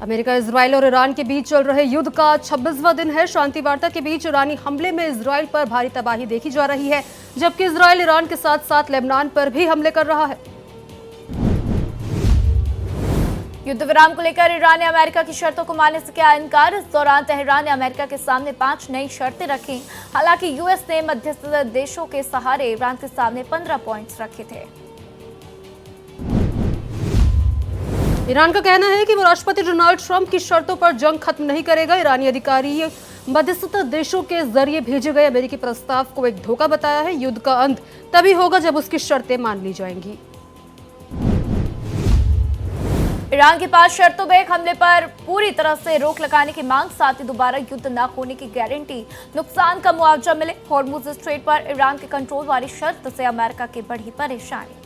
America, Israel और Iran के बीच चल रहे युद्ध का 26वां दिन है। शांति वार्ता के बीच ईरानी हमले में इजराइल पर भारी तबाही देखी जा रही है, जबकि इजराइल ईरान के साथ साथ लेबनान पर भी हमले कर रहा है। युद्ध विराम को लेकर ईरान ने अमेरिका की शर्तों को मानने से किया इनकार। इस दौरान तेहरान ने अमेरिका के सामने 5 नई शर्तें रखी। हालांकि यूएस ने मध्यस्थ देशों के सहारे ईरान के सामने 15 पॉइंट्स रखे थे। ईरान का कहना है कि वो राष्ट्रपति डोनाल्ड ट्रंप की शर्तों पर जंग खत्म नहीं करेगा। ईरानी अधिकारी मध्यस्थता देशों के जरिए भेजे गए अमेरिकी प्रस्ताव को एक धोखा बताया है। युद्ध का अंत तभी होगा जब उसकी शर्तें मान ली जाएंगी। ईरान की 5 शर्तों में एक हमले पर पूरी तरह से रोक लगाने की मांग, साथ ही दोबारा युद्ध न होने की गारंटी, नुकसान का मुआवजा मिले। हॉर्मुज स्ट्रेट पर ईरान के कंट्रोल वाली शर्त से अमेरिका की बढ़ी परेशानी।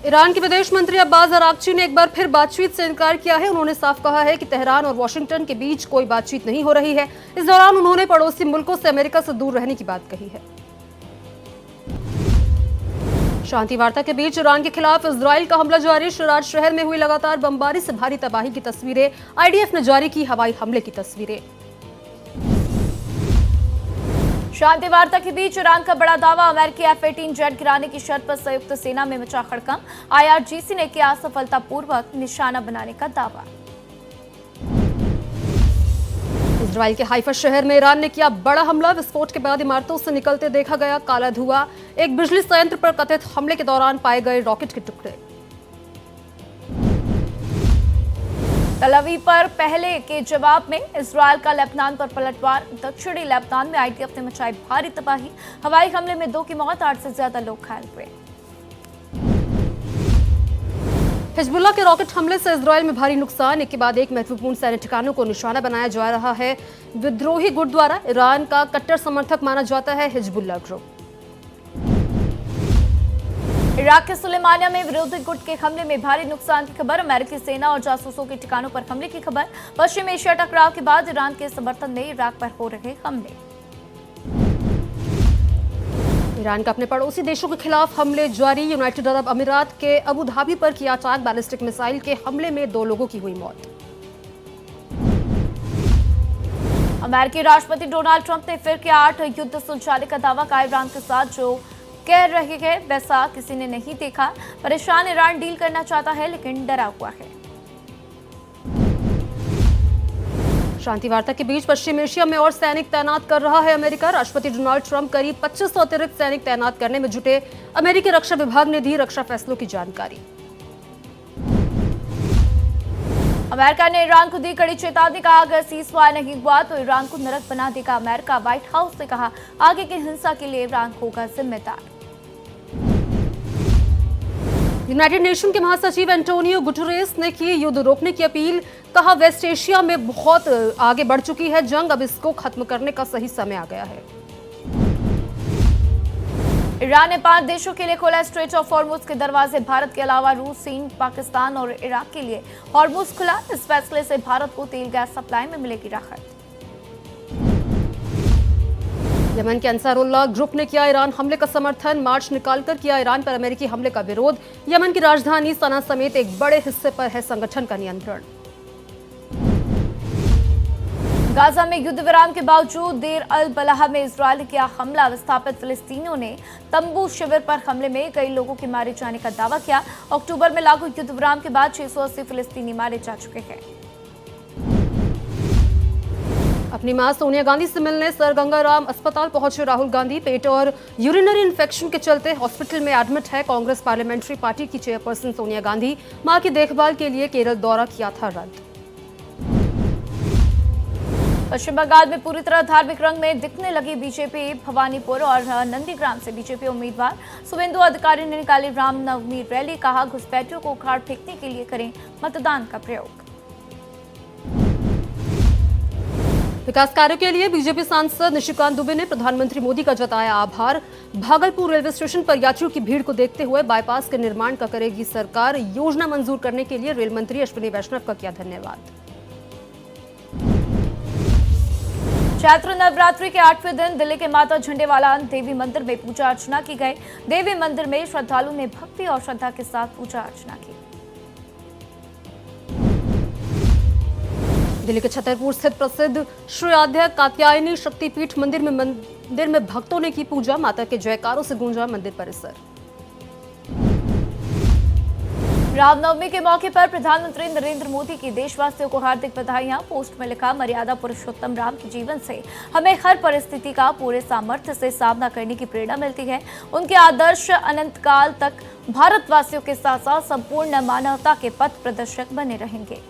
ईरान के विदेश मंत्री अब्बास अरागची ने एक बार फिर बातचीत से इनकार किया है। उन्होंने साफ कहा है कि तेहरान और वॉशिंगटन के बीच कोई बातचीत नहीं हो रही है। इस दौरान उन्होंने पड़ोसी मुल्कों से अमेरिका से दूर रहने की बात कही है। शांति वार्ता के बीच ईरान के खिलाफ इजराइल का हमला जारी। शिराज शहर में हुई लगातार बमबारी से भारी तबाही की तस्वीरें। आईडीएफ ने जारी की हवाई हमले की तस्वीरें। शांति वार्ता के बीच ईरान का बड़ा दावा, अमेरिकी F-18 जेट गिराने की शर्त पर संयुक्त सेना में मचा हड़कंप। IRGC ने किया सफलतापूर्वक निशाना बनाने का दावा। इजराइल के हाइफा शहर में ईरान ने किया बड़ा हमला। विस्फोट के बाद इमारतों से निकलते देखा गया काला धुआं। एक बिजली संयंत्र पर कथित हमले के दौरान पाए गए रॉकेट के टुकड़े। तल अवीव पर पहले के जवाब में इजराइल का लेबनान पर पलटवार। दक्षिणी लेबनान में IDF ने मचाई भारी तबाही। हवाई हमले में 2 की मौत, 8 से ज्यादा लोग घायल हुए। हिजबुल्लाह के रॉकेट हमले से इजराइल में भारी नुकसान। एक के बाद एक महत्वपूर्ण सैन्य ठिकानों को निशाना बनाया जा रहा है। विद्रोही गुट द्वारा ईरान का कट्टर समर्थक माना जाता है हिजबुल्लाह ग्रुप। इराक के सुलेमानिया में विरोधी गुट के हमले में भारी नुकसान की खबर। अमेरिकी सेना और जासूसों के ठिकानों पर हमले की खबर। पश्चिम एशिया टकराव के बाद ईरान के समर्थन में इराक पर हो रहे हमले। ईरान का अपने पड़ोसी देशों के खिलाफ हमले जारी। यूनाइटेड अरब अमीरात के अबू धाबी पर किया अटैक। बैलिस्टिक मिसाइल के हमले में 2 लोगों की हुई मौत। अमेरिकी राष्ट्रपति डोनाल्ड ट्रंप ने फिर किया 8 युद्ध सुलझाने का दावा। कहा ईरान के साथ जो कह रहे हैं वैसा किसी ने नहीं देखा। परेशान ईरान डील करना चाहता है लेकिन डरा हुआ है। शांति वार्ता के बीच पश्चिम एशिया में और सैनिक तैनात कर रहा है अमेरिका। राष्ट्रपति डोनाल्ड ट्रंप करीब 2500 अतिरिक्त सैनिक तैनात करने में जुटे। अमेरिकी रक्षा विभाग ने दी रक्षा फैसलों की जानकारी। अमेरिका ने ईरान को दी कड़ी चेतावनी। कहा अगर सीज़फायर नहीं हुआ तो ईरान को नरक बना देगा अमेरिका। व्हाइट हाउस ने कहा आगे की हिंसा के लिए ईरान होगा जिम्मेदार। यूनाइटेड नेशन के महासचिव एंटोनियो गुटेरेस ने की युद्ध रोकने की अपील। कहा वेस्ट एशिया में बहुत आगे बढ़ चुकी है जंग, अब इसको खत्म करने का सही समय आ गया है। ईरान ने 5 देशों के लिए खोला स्ट्रेट ऑफ हॉर्मुज के दरवाजे। भारत के अलावा रूस, चीन, पाकिस्तान और इराक के लिए हॉर्मुज खुला। इस फैसले से भारत को तेल गैस सप्लाई में मिलेगी राहत। यमन के अंसारुल्लाह ग्रुप ने किया ईरान हमले का समर्थन। मार्च निकालकर किया ईरान पर अमेरिकी हमले का विरोध। यमन की राजधानी सना समेत एक बड़े हिस्से पर है संगठन का नियंत्रण। गाजा में युद्ध विराम के बावजूद देर अल बलाह में इजरायल ने किया हमला। विस्थापित फिलिस्तीनियों ने तंबू शिविर पर हमले में कई लोगों के मारे जाने का दावा किया। अक्टूबर में लागू युद्ध विराम के बाद 680 फिलिस्तीनी मारे जा चुके हैं। अपनी मां सोनिया गांधी से मिलने सर गंगाराम अस्पताल पहुंचे राहुल गांधी। पेट और यूरिनरी इन्फेक्शन के चलते हॉस्पिटल में एडमिट है। कांग्रेस पार्लियामेंट्री पार्टी की चेयरपर्सन सोनिया गांधी मां की देखभाल के लिए केरल दौरा किया था रद्द। पश्चिम बंगाल में पूरी तरह धार्मिक रंग में दिखने लगी बीजेपी। भवानीपुर और नंदीग्राम से बीजेपी उम्मीदवार शुभेंदु अधिकारी ने निकाली रामनवमी रैली। कहा घुसपैठियों को उखाड़ फेंकने के लिए करें मतदान का प्रयोग। विकास कार्यों के लिए बीजेपी सांसद निशिकांत दुबे ने प्रधानमंत्री मोदी का जताया आभार। भागलपुर रेलवे स्टेशन पर यात्रियों की भीड़ को देखते हुए बाईपास के निर्माण का करेगी सरकार। योजना मंजूर करने के लिए रेल मंत्री अश्विनी वैष्णव का किया धन्यवाद। चैत्र नवरात्रि के 8वें दिन दिल्ली के माता झंडेवाला देवी मंदिर में पूजा अर्चना की गई। देवी मंदिर में श्रद्धालुओं ने भक्ति और श्रद्धा के साथ पूजा अर्चना की। दिल्ली के छतरपुर स्थित प्रसिद्ध श्री आद्य कात्यायनी शक्तिपीठ मंदिर में भक्तों ने की पूजा। माता के जयकारों से गूंजा मंदिर परिसर। रामनवमी के मौके पर प्रधानमंत्री नरेंद्र मोदी की देशवासियों को हार्दिक बधाइयां। पोस्ट में लिखा, मर्यादा पुरुषोत्तम राम के जीवन से हमें हर परिस्थिति का पूरे सामर्थ्य से सामना करने की प्रेरणा मिलती है। उनके आदर्श अनंत काल तक भारतवासियों के साथ साथ संपूर्ण मानवता के पथ प्रदर्शक बने रहेंगे।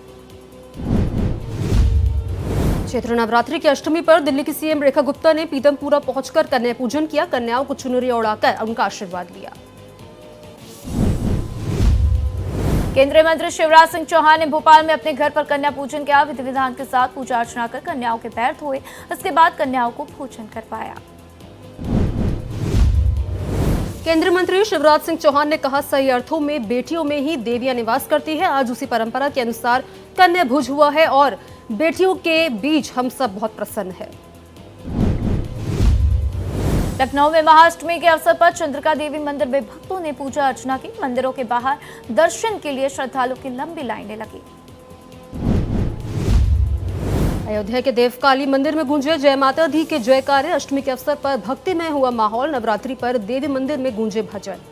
चैत्र नवरात्रि की अष्टमी पर दिल्ली की सीएम रेखा गुप्ता ने पीतमपुरा पहुंचकर कन्या पूजन किया। कन्याओं को चुनरी उड़ाकर उनका आशीर्वाद लिया। केंद्रीय मंत्री शिवराज सिंह चौहान ने भोपाल में अपने घर पर कन्या पूजन किया। विधि विधान के साथ पूजा अर्चना कर कन्याओं के पैर धोए। इसके बाद कन्याओं को भोजन करवाया। केंद्रीय मंत्री शिवराज सिंह चौहान ने कहा, सही अर्थों में बेटियों में ही देवियां निवास करती है। आज उसी परंपरा के अनुसार कन्या भुज हुआ है और बेटियों के बीच हम सब बहुत प्रसन्न हैं। लखनऊ में महाअष्टमी के अवसर पर चंद्रिका देवी मंदिर में भक्तों ने पूजा अर्चना की। मंदिरों के बाहर दर्शन के लिए श्रद्धालुओं की लंबी लाइनें लगी। अयोध्या के देवकाली मंदिर में गूंजे जय माता दी के जयकारे। अष्टमी के अवसर पर भक्तिमय हुआ माहौल। नवरात्रि पर देवी मंदिर में गूंजे भजन।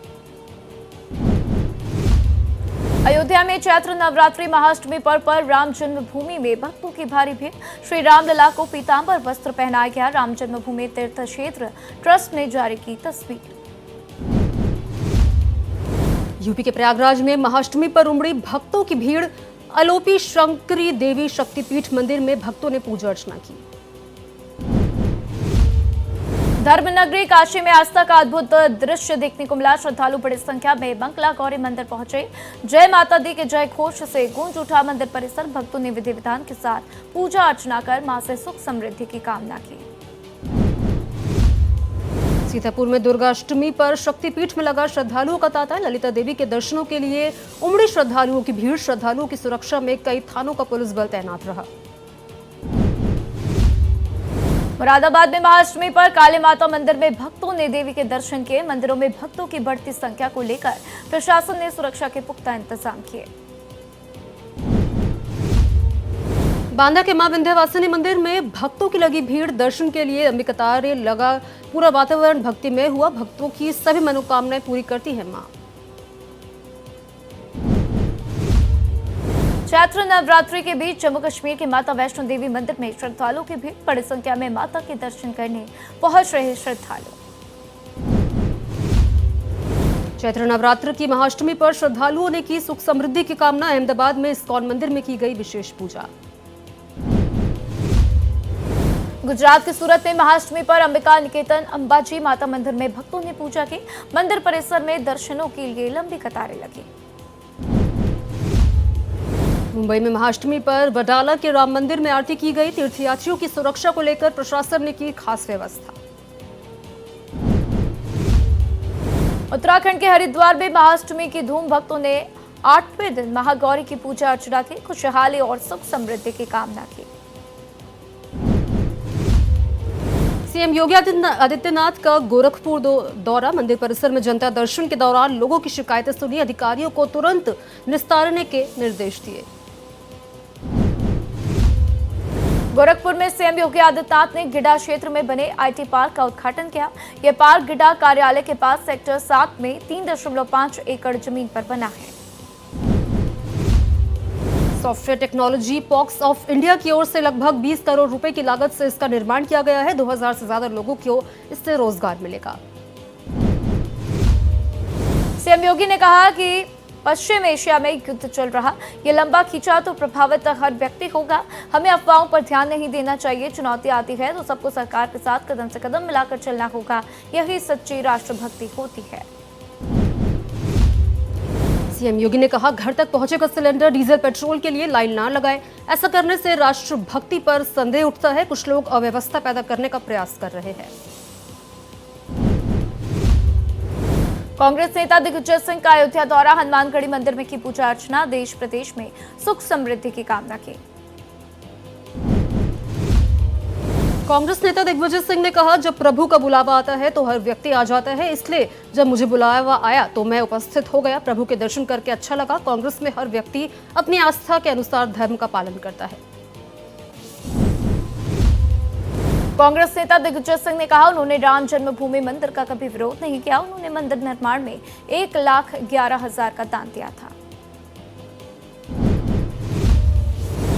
अयोध्या में चैत्र नवरात्रि महाअष्टमी पर्व पर राम जन्मभूमि में भक्तों की भारी भीड़। श्री रामलला को पीतांबर वस्त्र पहनाया गया। राम जन्मभूमि तीर्थ क्षेत्र ट्रस्ट ने जारी की तस्वीर। यूपी के प्रयागराज में महाअष्टमी पर उमड़ी भक्तों की भीड़। अलोपी शंकरी देवी शक्तिपीठ मंदिर में भक्तों ने पूजा अर्चना की। धर्मनगरी काशी में आस्था का अद्भुत दृश्य देखने को मिला। श्रद्धालु बड़ी संख्या में बंकला गौरी मंदिर पहुंचे। जय माता दी के जय घोष से गूंज उठा मंदिर परिसर। भक्तों ने विधि विधान के साथ पूजा अर्चना कर मां से सुख समृद्धि की कामना की। सीतापुर में दुर्गाष्टमी पर शक्तिपीठ में लगा श्रद्धालुओं का तांता। ललिता देवी के दर्शनों के लिए उमड़ी श्रद्धालुओं की भीड़। श्रद्धालुओं की सुरक्षा में कई थानों का पुलिस बल तैनात रहा। मुरादाबाद में महाअष्टमी पर काली माता मंदिर में भक्तों ने देवी के दर्शन किए। मंदिरों में भक्तों की बढ़ती संख्या को लेकर प्रशासन ने सुरक्षा के पुख्ता इंतजाम किए। बांदा के मां विंध्यवासिनी मंदिर में भक्तों की लगी भीड़। दर्शन के लिए लंबी कतारें लगा पूरा वातावरण भक्तिमय हुआ। भक्तों की सभी मनोकामनाएं पूरी करती है मां। चैत्र नवरात्रि के बीच जम्मू कश्मीर के माता वैष्णो देवी मंदिर में श्रद्धालुओं की भीड़। बड़ी संख्या में माता के दर्शन करने पहुंच रहे श्रद्धालु। चैत्र नवरात्र की महाअष्टमी पर श्रद्धालुओं ने की सुख समृद्धि की कामना। अहमदाबाद में इस्कॉन मंदिर में की गई विशेष पूजा। गुजरात के सूरत में महाअष्टमी पर अंबिका निकेतन अंबाजी माता मंदिर में भक्तों ने पूजा की। मंदिर परिसर में दर्शनों के लिए लंबी कतारें लगी। मुंबई में महाअष्टमी पर वडाला के राम मंदिर में आरती की गई। तीर्थयात्रियों की सुरक्षा को लेकर प्रशासन ने की खास व्यवस्था। उत्तराखंड के हरिद्वार में महाअष्टमी की धूम। भक्तों ने 8वें दिन महागौरी की पूजा अर्चना की। खुशहाली और सुख समृद्धि की कामना की। सीएम योगी आदित्यनाथ का गोरखपुर दौरा। मंदिर परिसर में जनता दर्शन के दौरान लोगों की शिकायतें सुनी। अधिकारियों को तुरंत निस्तारने के निर्देश दिए। गोरखपुर में सीएम योगी आदित्यनाथ ने गिडा क्षेत्र में बने आईटी पार्क का उद्घाटन किया। यह पार्क गिडा कार्यालय के पास सेक्टर 7 में 3.5 एकड़ जमीन पर बना है। Software technology pox of India की ओर से लगभग 20 करोड़ रुपए की लागत से इसका निर्माण किया गया है। 2000 से ज्यादा लोगों को इससे रोजगार मिलेगा। सीएम योगी ने कहा कि पश्चिम एशिया में युद्ध चल रहा, ये लंबा खींचा तो प्रभावित हर व्यक्ति होगा। हमें अफवाहों पर ध्यान नहीं देना चाहिए। चुनौती आती है तो सबको सरकार के साथ कदम से कदम मिलाकर चलना होगा। यही सच्ची राष्ट्रभक्ति होती है। सीएम योगी ने कहा, घर तक पहुंचेगा सिलेंडर, डीजल पेट्रोल के लिए लाइन ना लगाएं। ऐसा करने से राष्ट्रभक्ति पर संदेह उठता है। कुछ लोग अव्यवस्था पैदा करने का प्रयास कर रहे हैं। कांग्रेस नेता दिग्विजय सिंह का अयोध्या दौरा। हनुमानगढ़ी मंदिर में की पूजा अर्चना। देश प्रदेश में सुख समृद्धि की कामना की। कांग्रेस नेता दिग्विजय सिंह ने कहा, जब प्रभु का बुलावा आता है तो हर व्यक्ति आ जाता है, इसलिए जब मुझे बुलावा आया तो मैं उपस्थित हो गया। प्रभु के दर्शन करके अच्छा लगा। कांग्रेस में हर व्यक्ति अपनी आस्था के अनुसार धर्म का पालन करता है। कांग्रेस नेता दिग्विजय सिंह ने कहा, उन्होंने राम जन्मभूमि मंदिर का कभी विरोध नहीं किया। उन्होंने मंदिर निर्माण में 1,11,000 का दान दिया था।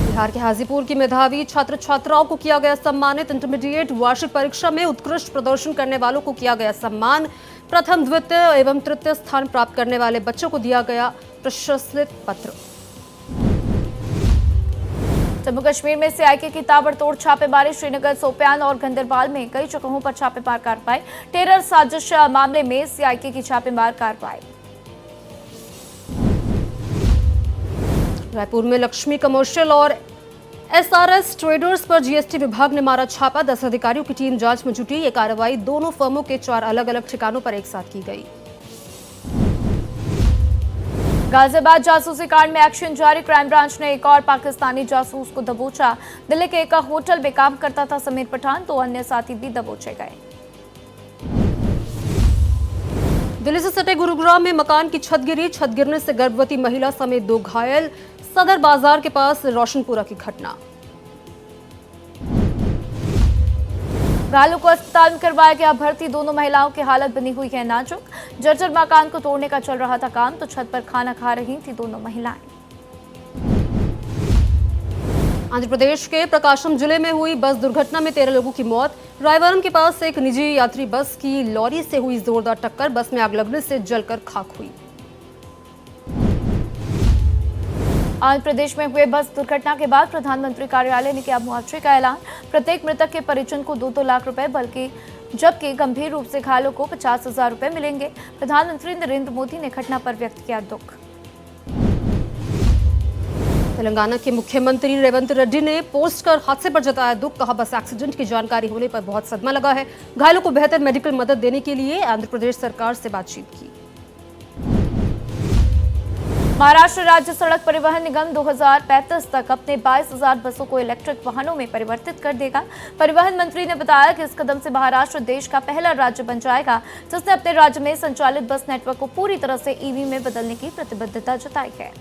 बिहार के हाजीपुर की मेधावी छात्र छात्राओं को किया गया सम्मानित। इंटरमीडिएट वार्षिक परीक्षा में उत्कृष्ट प्रदर्शन करने वालों को किया गया सम्मान। प्रथम, द्वितीय एवं तृतीय स्थान प्राप्त करने वाले बच्चों को दिया गया प्रशस्ति पत्र। जम्मू कश्मीर में सीआईके की ताबड़तोड़ छापेमारी। श्रीनगर, सोपियान और गंदरबाल में कई जगहों पर छापेमार कार्रवाई। टेरर साजिश मामले में सीआईके की छापेमार कार्रवाई। रायपुर में लक्ष्मी कमर्शियल और एसआरएस ट्रेडर्स पर जीएसटी विभाग ने मारा छापा। 10 अधिकारियों की टीम जांच में जुटी। ये कार्रवाई दोनों फर्मों के 4 अलग अलग ठिकानों पर एक साथ की गई। गाजियाबाद जासूसी कांड में एक्शन जारी। क्राइम ब्रांच ने एक और पाकिस्तानी जासूस को दबोचा। दिल्ली के एक होटल में काम करता था समीर पठान, 2 अन्य साथी भी दबोचे गए। दिल्ली से सटे गुरुग्राम में मकान की छत गिरी। छत गिरने से गर्भवती महिला समेत 2 घायल। सदर बाजार के पास रोशनपुरा की घटना। घायलों को अस्पताल में करवाया गया भर्ती। दोनों महिलाओं की हालत बनी हुई है नाजुक। जर्जर मकान को तोड़ने का चल रहा था काम, तो छत पर खाना खा रही थी दोनों महिलाएं। आंध्र प्रदेश के प्रकाशम जिले में हुई बस दुर्घटना में 13 लोगों की मौत। रायवरम के पास एक निजी यात्री बस की लॉरी से हुई जोरदार टक्कर। बस में आग लगने से जलकर खाक हुई। आंध्र प्रदेश में हुए बस दुर्घटना के बाद प्रधानमंत्री कार्यालय ने किया मुआवजे का ऐलान। प्रत्येक मृतक के परिजन को 2-2 लाख रुपए, जबकि गंभीर रूप से घायलों को 50,000 रुपए मिलेंगे। प्रधानमंत्री नरेंद्र मोदी ने घटना पर व्यक्त किया दुख। तेलंगाना के मुख्यमंत्री रेवंत रेड्डी ने पोस्ट कर हादसे पर जताया दुख। कहा, बस एक्सीडेंट की जानकारी होने पर बहुत सदमा लगा है। घायलों को बेहतर मेडिकल मदद देने के लिए आंध्र प्रदेश सरकार से बातचीत की। महाराष्ट्र राज्य सड़क परिवहन निगम 2035 तक अपने 22,000 बसों को इलेक्ट्रिक वाहनों में परिवर्तित कर देगा। परिवहन मंत्री ने बताया कि इस कदम से महाराष्ट्र देश का पहला राज्य बन जाएगा जिसने अपने राज्य में संचालित बस नेटवर्क को पूरी तरह से ईवी में बदलने की प्रतिबद्धता जताई है।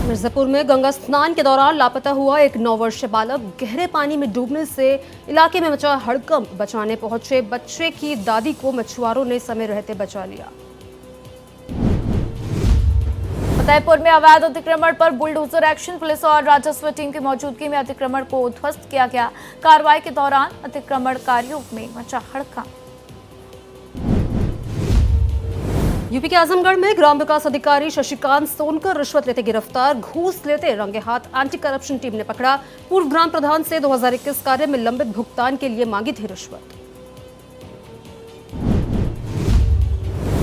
मिर्जापुर में गंगा स्नान के दौरान लापता हुआ एक 9 वर्षीय बालक। गहरे पानी में डूबने से इलाके में मचा हड़कंप। बचाने पहुंचे बच्चे की दादी को मछुआरों ने समय रहते बचा लिया। फतेहपुर में अवैध अतिक्रमण पर बुलडोजर एक्शन। पुलिस और राजस्व टीम की मौजूदगी में अतिक्रमण को ध्वस्त किया गया। कार्रवाई के दौरान अतिक्रमणकारियों में मचा हड़कंप। यूपी के आजमगढ़ में ग्राम विकास अधिकारी शशिकांत सोनकर रिश्वत लेते गिरफ्तार। घूस लेते रंगे हाथ एंटी करप्शन टीम ने पकड़ा। पूर्व ग्राम प्रधान से 2021 कार्य में लंबित भुगतान के लिए मांगी थी रिश्वत।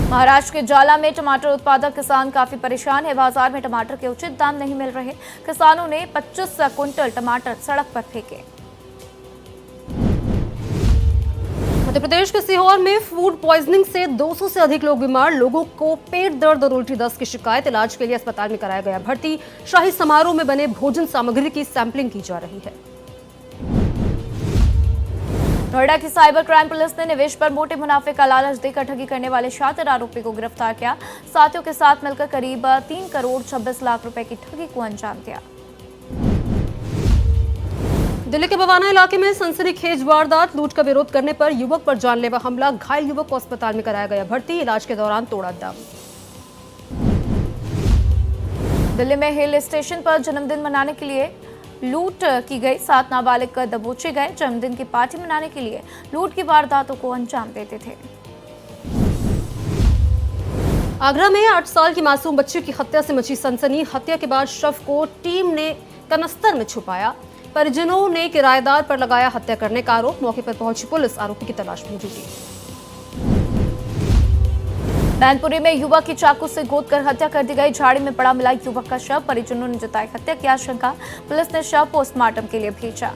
महाराष्ट्र के जाला में टमाटर उत्पादक किसान काफी परेशान है। बाजार में टमाटर के उचित दाम नहीं मिल रहे। किसानों ने 25 क्विंटल टमाटर सड़क पर फेंके। मध्य प्रदेश के सीहोर में फूड पॉइजनिंग से 200 से अधिक लोग बीमार। लोगों को पेट दर्द और उल्टी दस्त की शिकायत। इलाज के लिए अस्पताल में कराया गया भर्ती। शाही समारोह में बने भोजन सामग्री की सैंपलिंग की जा रही है। नोएडा की साइबर क्राइम पुलिस ने निवेश पर मोटे मुनाफे का लालच देकर ठगी करने वाले शातिर आरोपी को गिरफ्तार किया। साथियों के साथ मिलकर करीब 3 करोड़ 26 लाख रुपए की ठगी को अंजाम दिया। दिल्ली के बवाना इलाके में सनसनीखेज वारदात। लूट का विरोध करने पर युवक पर जानलेवा हमला। घायल युवक को अस्पताल में कराया गया भर्ती। इलाज के दौरान तोड़ा दम। दिल्ली में हिल स्टेशन पर जन्मदिन मनाने के लिए लूट की गई। 7 नाबालिग दबोचे गए। जन्मदिन की पार्टी मनाने के लिए लूट की वारदातों को अंजाम देते थे। आगरा में 8 साल की मासूम बच्ची की हत्या से मची सनसनी। हत्या के बाद शव को टीम ने कनस्तर में छुपाया। परिजनों ने किराएदार पर लगाया हत्या करने का आरोप। मौके पर पहुंची पुलिस आरोपी की तलाश में जुटी। मैनपुरी में युवक की चाकू से गोद कर हत्या कर दी गई। झाड़ी में पड़ा मिला युवक का शव। परिजनों ने जताई हत्या की आशंका। पुलिस ने शव पोस्टमार्टम के लिए भेजा।